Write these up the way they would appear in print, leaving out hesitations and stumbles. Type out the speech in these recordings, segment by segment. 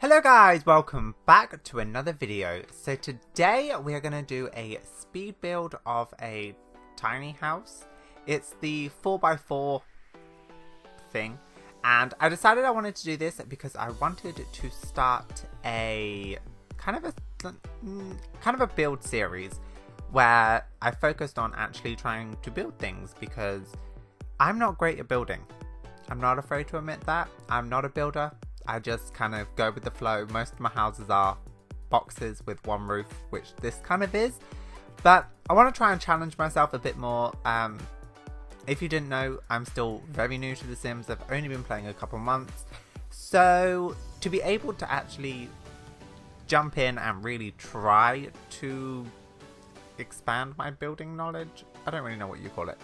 Hello guys, welcome back to another video. So today we are going to do a speed build of a tiny house. It's the 4x4 thing, and I decided I wanted to do this because I wanted to start a kind of a build series where I focused on actually trying to build things, because I'm not great at building. I'm not afraid to admit that. I'm not a builder. I just kind of go with the flow. Most of my houses are boxes with one roof, which this kind of is. But I want to try and challenge myself a bit more. If you didn't know, I'm still very new to The Sims. I've only been playing a couple months. So to be able to actually jump in and really try to expand my building knowledge, I don't really know what you call it.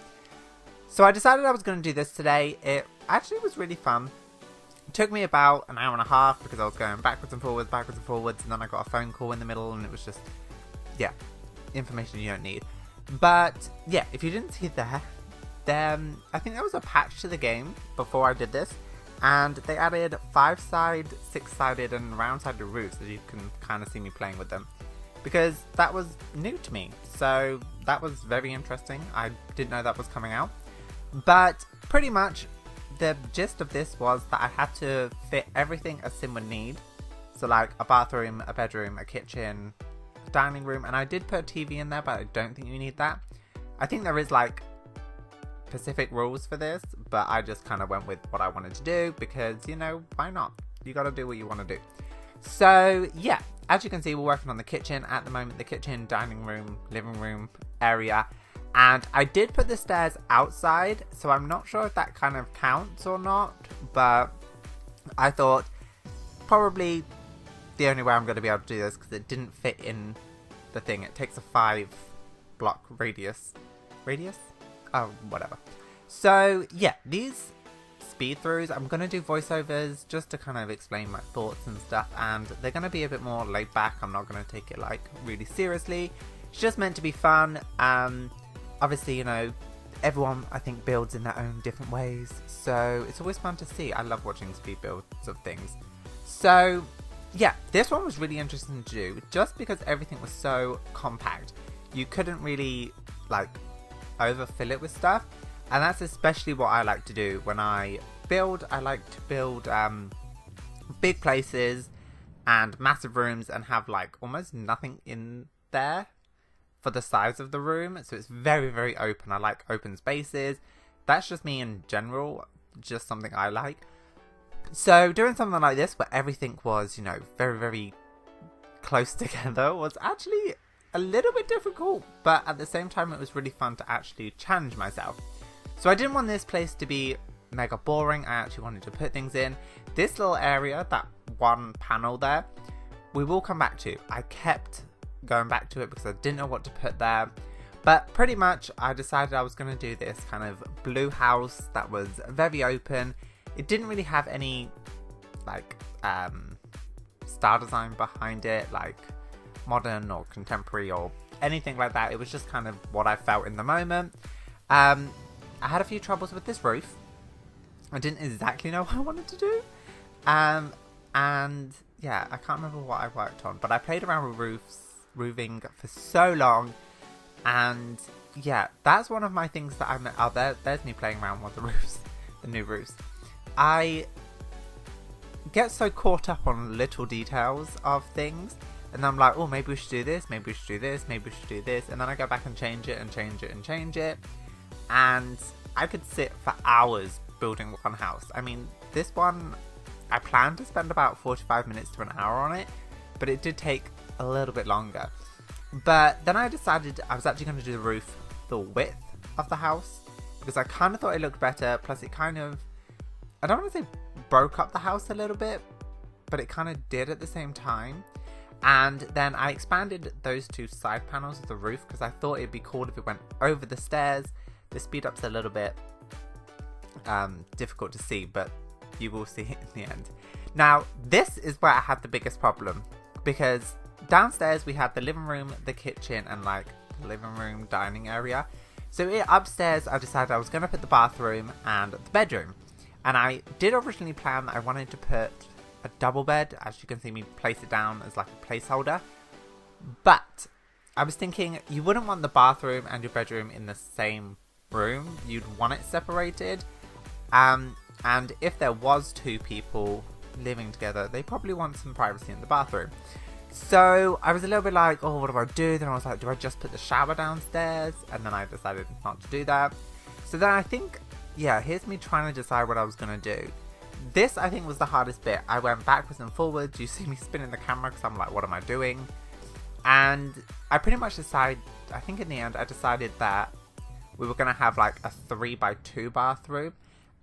So I decided I was going to do this today. It actually was really fun. It took me about an hour and a half because I was going backwards and forwards, and then I got a phone call in the middle, and it was just, yeah, information you don't need. But yeah, if you didn't see there, then I think there was a patch to the game before I did this, and they added 5-side, 6-sided, and round-sided roofs, so you can kind of see me playing with them, because that was new to me. So that was very interesting. I didn't know that was coming out. But pretty much the gist of this was that I had to fit everything a sim would need. So like a bathroom, a bedroom, a kitchen, a dining room, and I did put a TV in there, but I don't think you need that. I think there is like specific rules for this, but I just kind of went with what I wanted to do because, you know, why not? You gotta do what you want to do. So yeah, as you can see, we're working on the kitchen at the moment, the kitchen, dining room, living room area. And I did put the stairs outside, so I'm not sure if that kind of counts or not, but I thought probably the only way I'm going to be able to do this, because it didn't fit in the thing. It takes a 5-block radius. Oh, whatever. So yeah, these speed throughs, I'm going to do voiceovers just to kind of explain my thoughts and stuff, and they're going to be a bit more laid back. I'm not going to take it like really seriously. It's just meant to be fun. Obviously, you know, everyone, I think, builds in their own different ways, so it's always fun to see. I love watching speed builds of things. So, yeah, this one was really interesting to do, just because everything was so compact. You couldn't really, like, overfill it with stuff, and that's especially what I like to do when I build. I like to build big places and massive rooms and have, like, almost nothing in there for the size of the room, so it's very, very open. I like open spaces. That's just me in general, just something I like. So doing something like this where everything was, you know, very, very close together was actually a little bit difficult, but at the same time it was really fun to actually challenge myself. So I didn't want this place to be mega boring. I actually wanted to put things in. This little area, that one panel there, we will come back to. I kept going back to it because I didn't know what to put there, but pretty much I decided I was going to do this kind of blue house that was very open. It didn't really have any like style design behind it, like modern or contemporary or anything like that. It was just kind of what I felt in the moment. I had a few troubles with this roof. I didn't exactly know what I wanted to do, and yeah, I can't remember what I worked on, but I played around with roofing for so long, and yeah, that's one of my things that I'm there's me playing around with the roofs, the new roofs. I get so caught up on little details of things, and I'm like, oh, maybe we should do this, maybe we should do this, maybe we should do this, and then I go back and change it and change it and change it, and I could sit for hours building one house. I mean, this one I planned to spend about 45 minutes to an hour on it, but it did take a little bit longer. But then I decided I was actually going to do the roof the width of the house, because I kind of thought it looked better, plus it kind of, I don't want to say broke up the house a little bit, but it kind of did at the same time. And then I expanded those two side panels of the roof because I thought it'd be cool if it went over the stairs. The speed up's a little bit difficult to see, but you will see it in the end. Now, this is where I had the biggest problem, because downstairs we had the living room, the kitchen, and like the living room dining area. So upstairs I decided I was going to put the bathroom and the bedroom. And I did originally plan that I wanted to put a double bed. As you can see me place it down as like a placeholder. But I was thinking you wouldn't want the bathroom and your bedroom in the same room. You'd want it separated. And if there was two people living together, they probably want some privacy in the bathroom. So I was a little bit like, oh, what do I do? Then I was like, do I just put the shower downstairs? And then I decided not to do that. So then I think, yeah, here's me trying to decide what I was going to do. This, I think, was the hardest bit. I went backwards and forwards. You see me spinning the camera because I'm like, what am I doing? And I pretty much decided, I think in the end, I decided that we were going to have like a 3x2 bathroom.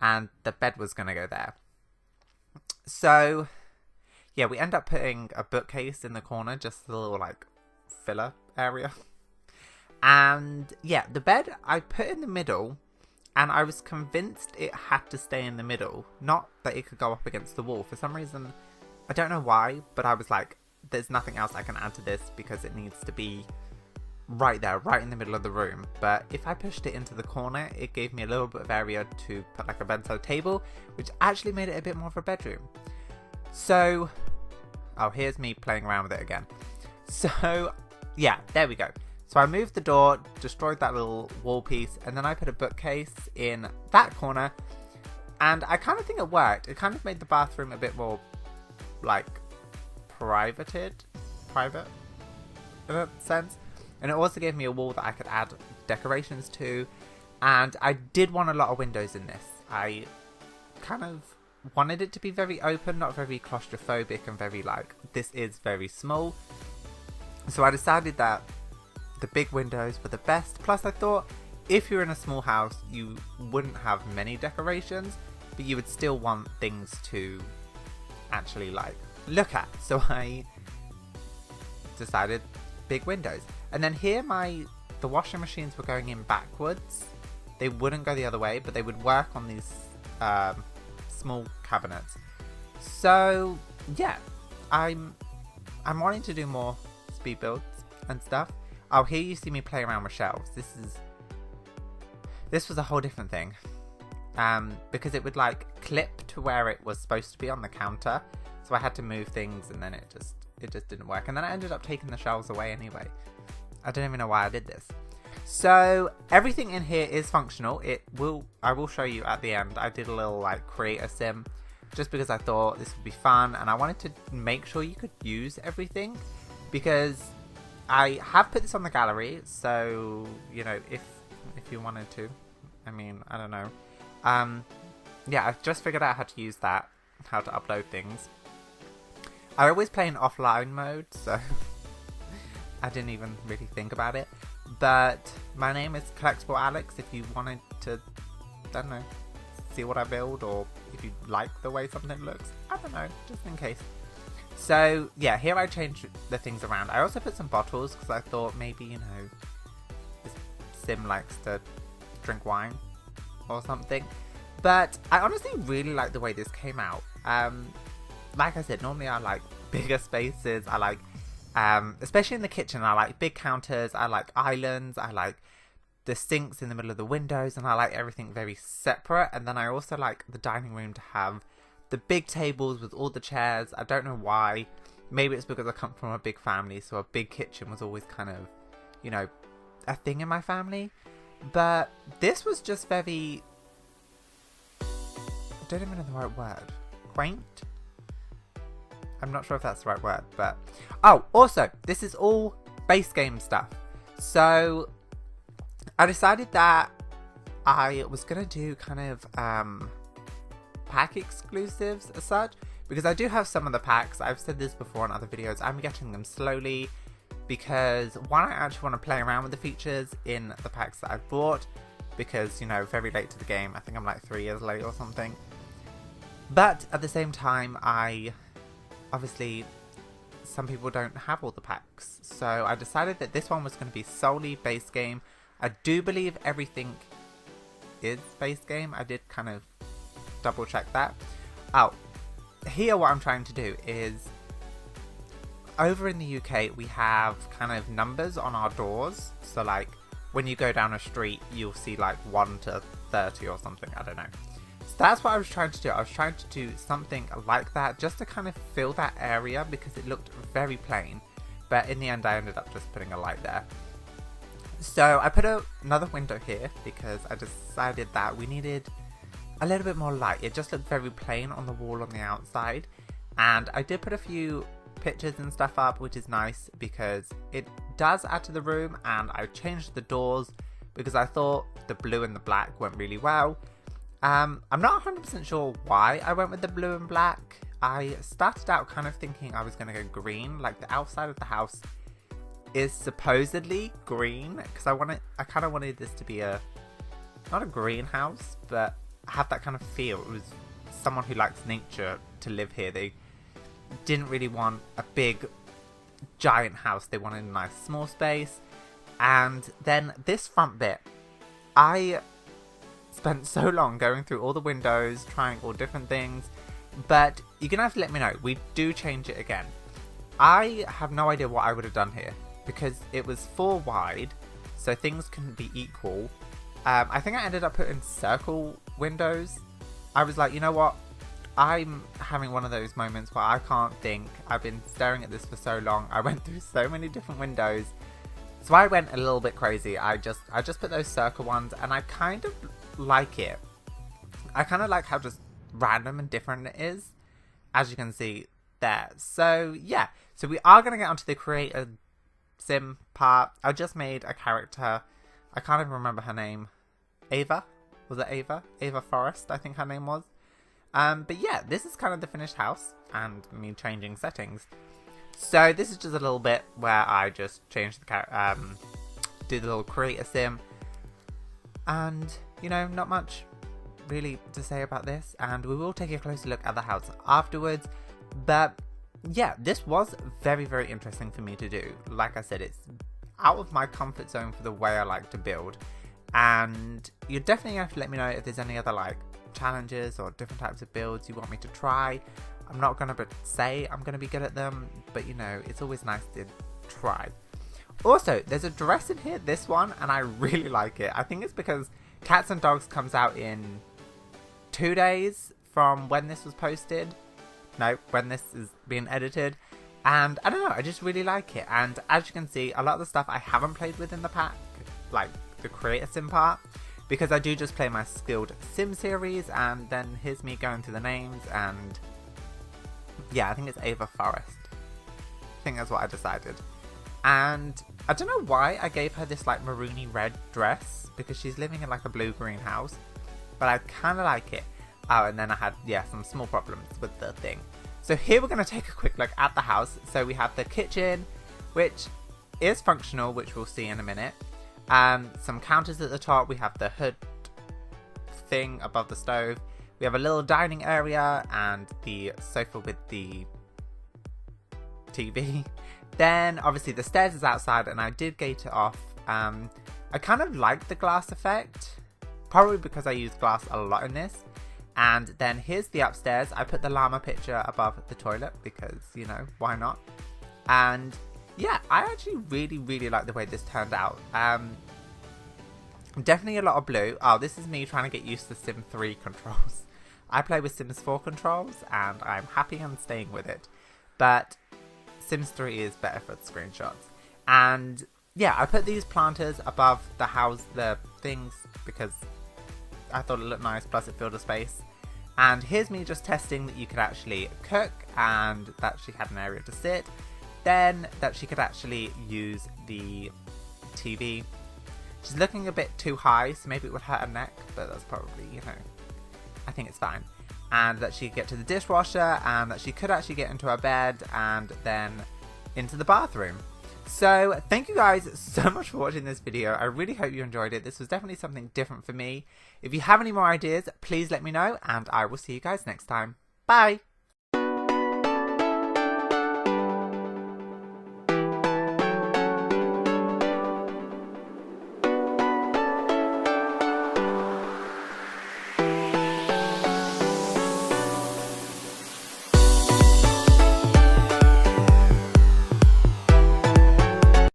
And the bed was going to go there. So yeah, we end up putting a bookcase in the corner, just a little like filler area. And yeah, the bed I put in the middle, and I was convinced it had to stay in the middle, not that it could go up against the wall. For some reason, I don't know why, but I was like, there's nothing else I can add to this because it needs to be right there, right in the middle of the room. But if I pushed it into the corner, it gave me a little bit of area to put like a bedside table, which actually made it a bit more of a bedroom. So, oh, here's me playing around with it again. So, yeah, there we go. So I moved the door, destroyed that little wall piece, and then I put a bookcase in that corner. And I kind of think it worked. It kind of made the bathroom a bit more, like, private in a sense. And it also gave me a wall that I could add decorations to. And I did want a lot of windows in this. I kind of wanted it to be very open, not very claustrophobic and very like, this is very small. So I decided that the big windows were the best. Plus I thought if you're in a small house, you wouldn't have many decorations, but you would still want things to actually like look at. So I decided big windows. And then here the washing machines were going in backwards. They wouldn't go the other way, but they would work on these small cabinets. So yeah, I'm wanting to do more speed builds and stuff. Oh, here you see me play around with shelves. This was a whole different thing. Because it would like clip to where it was supposed to be on the counter. So I had to move things and then it just didn't work. And then I ended up taking the shelves away anyway. I don't even know why I did this. So everything in here is functional. I will show you at the end. I did a little like create a sim just because I thought this would be fun and I wanted to make sure you could use everything, because I have put this on the gallery. So, you know, if you wanted to, I mean, I don't know. Yeah, I've just figured out how to use that, how to upload things. I always play in offline mode, so I didn't even really think about it. But my name is Collectible Alex if you wanted to, I don't know, see what I build, or if you like the way something looks. I don't know, just in case. So yeah, here I changed the things around. I also put some bottles because I thought maybe, you know, this sim likes to drink wine or something. But I honestly really like the way this came out. Like I said, normally I like bigger spaces. I like, especially in the kitchen, I like big counters. I like islands. I like the sinks in the middle of the windows. And I like everything very separate. And then I also like the dining room to have the big tables with all the chairs. I don't know why. Maybe it's because I come from a big family. So a big kitchen was always kind of, you know, a thing in my family. But this was just very, I don't even know the right word. Quaint? I'm not sure if that's the right word, but... Oh, also, this is all base game stuff. So, I decided that I was going to do kind of pack exclusives as such, because I do have some of the packs. I've said this before in other videos. I'm getting them slowly because, one, I actually want to play around with the features in the packs that I've bought, because, you know, very late to the game. I think I'm like 3 years late or something. But at the same time, obviously, some people don't have all the packs. So I decided that this one was going to be solely base game. I do believe everything is base game. I did kind of double check that. Oh, here what I'm trying to do is, over in the UK, we have kind of numbers on our doors. So like, when you go down a street, you'll see like 1 to 30 or something. I don't know. So that's what I was trying to do. I was trying to do something like that just to kind of fill that area because it looked very plain. But in the end I ended up just putting a light there. So I put another window here because I decided that we needed a little bit more light. It just looked very plain on the wall on the outside. And I did put a few pictures and stuff up, which is nice because it does add to the room. And I changed the doors because I thought the blue and the black went really well. I'm not 100% sure why I went with the blue and black. I started out kind of thinking I was going to go green, like the outside of the house is supposedly green because I kind of wanted this to be not a greenhouse, but have that kind of feel. It was someone who likes nature to live here. They didn't really want a big giant house. They wanted a nice small space. And then this front bit, I spent so long going through all the windows, trying all different things, but you're gonna have to let me know. We do change it again. I have no idea what I would have done here because it was 4 wide, so things couldn't be equal. I think I ended up putting circle windows. I was like, you know what? I'm having one of those moments where I can't think. I've been staring at this for so long. I went through so many different windows. So I went a little bit crazy. I just put those circle ones and I kind of like it. I kind of like how just random and different it is, as you can see there. So yeah, so we are going to get onto the create a sim part. I just made a character. I can't even remember her name. Ava? Was it Ava? Ava Forrest, I think her name was. But yeah, this is kind of the finished house and me changing settings. So this is just a little bit where I just changed the do the little create a sim. And, you know, not much really to say about this. And we will take a closer look at the house afterwards. But yeah, this was very, very interesting for me to do. Like I said, it's out of my comfort zone for the way I like to build. And you're definitely going to have to let me know if there's any other like challenges or different types of builds you want me to try. I'm not going to say I'm going to be good at them, but you know, it's always nice to try. Also, there's a dress in here, this one, and I really like it. I think it's because Cats and Dogs comes out in 2 days from when this was posted. No, when this is being edited. And I don't know, I just really like it. And as you can see, a lot of the stuff I haven't played with in the pack, like the creator sim part, because I do just play my skilled sim series, and then here's me going through the names, and yeah, I think it's Ava Forrest. I think that's what I decided. And I don't know why I gave her this like maroony red dress, because she's living in like a blue-green house, but I kind of like it. Oh, and then I had, yeah, some small problems with the thing. So here we're going to take a quick look at the house. So we have the kitchen, which is functional, which we'll see in a minute. Some counters at the top. We have the hood thing above the stove. We have a little dining area and the sofa with the TV. Then obviously the stairs is outside, and I did gate it off. I kind of like the glass effect, probably because I use glass a lot in this. And then here's the upstairs. I put the llama picture above the toilet because, you know, why not? And yeah, I actually really like the way this turned out. Definitely a lot of blue. Oh, this is me trying to get used to Sim 3 controls. I play with Sims 4 controls and I'm happy and staying with it. But Sims 3 is better for the screenshots. And yeah, I put these planters above the house, the things, because I thought it looked nice, plus it filled a space. And here's me just testing that you could actually cook, and that she had an area to sit. Then that she could actually use the TV. She's looking a bit too high, so maybe it would hurt her neck, but that's probably, you know, I think it's fine. And that she could get to the dishwasher, and that she could actually get into her bed, and then into the bathroom. So thank you guys so much for watching this video. I really hope you enjoyed it. This was definitely something different for me. If you have any more ideas, please let me know, and I will see you guys next time. Bye!